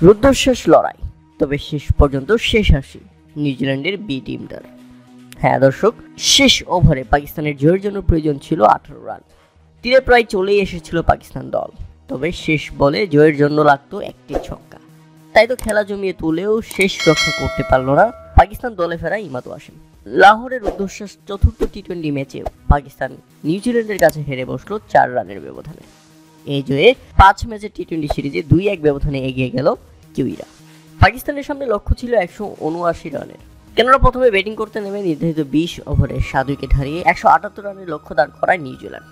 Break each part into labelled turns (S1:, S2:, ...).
S1: রুদ্ধশ্বাস লড়াই, তবে শেষ পর্যন্ত শেষ হাসি নিউজিল্যান্ডের বি টিমটার। হ্যাঁ দর্শক, শেষ ওভারে পাকিস্তানের জয়ের জন্য প্রয়োজন ছিল 18 রান। তীরে প্রায় চলেই এসেছিল পাকিস্তান দল, তবে শেষ বলে জয়ের জন্য লাগতো একটি ছক্কা। তাই তো খেলা জমিয়ে তুলেও শেষ রক্ষা করতে পারল না পাকিস্তান দলে ফেরা ইমাদ ওয়াসিম। লাহোরের রুদ্ধশ্বাস চতুর্থ টি-20 ম্যাচে পাকিস্তান নিউজিল্যান্ডের কাছে হেরে বসলো 4 রানের ব্যবধানে। এই জয়ে 5 ম্যাচের টি-20 সিরিজে 2-1 ব্যবধানে এগিয়ে গেল কিউইরা। পাকিস্তানের সামনে লক্ষ্য ছিল 179 রানের। কেননা প্রথমে ব্যাটিং করতে নেমে নির্ধারিত 20 ওভারে 7 উইকেট হারিয়ে 178 রানের লক্ষ্য দাঁড় করায় নিউজিল্যান্ড।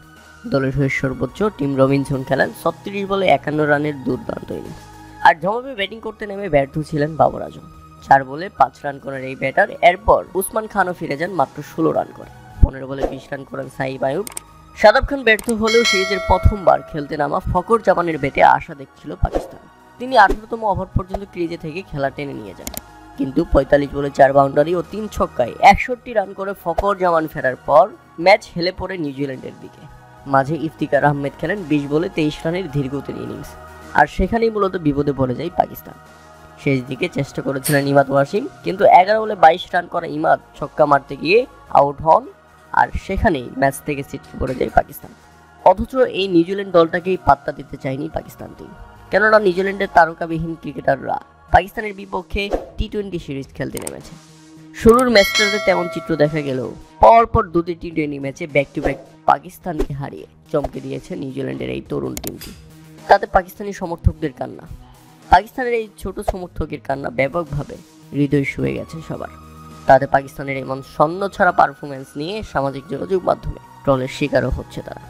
S1: দলের হয়ে সর্বোচ্চ টিম রবিনসন খেলেন 36 বলে 51 রানের দুর্দান্ত ইনিংস। আর জবাবে ব্যাটিং করতে নেমে ব্যর্থ ছিলেন বাবর আজম। 4 বলে 5 রান করেন এই ব্যাটার। এরপর উসমান খানও ফিরে যান মাত্র 16 রান করে। 15 বলে 20 রান করেন সাইব আইয়ুব। শাদাব খান ব্যর্থ হলেও সিরিজের প্রথমবার খেলতে নামা ফকর জামানের ব্যাটে আশা দেখছিল পাকিস্তান। তিনি 18তম ওভার পর্যন্ত ক্রিজে থেকে খেলা টেনে নিয়ে যান, কিন্তু 45 বলে 4 বাউন্ডারি ও 3 ছক্কায় 61 রান করে ফকর জামান ফেরার পর ম্যাচ হেলে পড়ে নিউজিল্যান্ডের দিকে। মাঝে ইফতিকার আহমেদ খেলেন 20 বলে 23 রানের ধীরগতির ইনিংস, আর সেখানেই মূলত বিপদে পড়ে যায় পাকিস্তান। শেষ দিকে চেষ্টা করেছিলেন ইমাদ ওয়াসিম, কিন্তু 11 বলে 22 রান করা ইমাদ ছক্কা মারতে গিয়ে আউট হন, আর সেখানেই ম্যাচ থেকে ছিটকে পড়ে যায় পাকিস্তান। অথচ এই নিউজিল্যান্ড দলটাকেই পাত্তা দিতে চায়নি পাকিস্তান টিম, কেননা নিউজিল্যান্ডের তারকাবিহীন ক্রিকেটাররা পাকিস্তানের বিপক্ষে টি-20 সিরিজ খেলতে নেমেছে। শুরুর ম্যাচটাতে তেমন চিত্র দেখা গেলেও পরপর দুটি টি-20 ম্যাচে ব্যাক টু ব্যাক পাকিস্তানকে হারিয়ে চমকে দিয়েছে নিউজিল্যান্ডের এই তরুণ টিমটি। তাতে পাকিস্তানি সমর্থকদের কান্না, পাকিস্তানের এই ছোট সমর্থকের কান্না ব্যাপকভাবে হৃদয় ছুঁয়ে গেছে সবার। তাতে পাকিস্তানের এমন ছন্নছাড়া পারফরমেন্স নিয়ে সামাজিক যোগাযোগ মাধ্যমে ট্রলের শিকারও হচ্ছে তারা।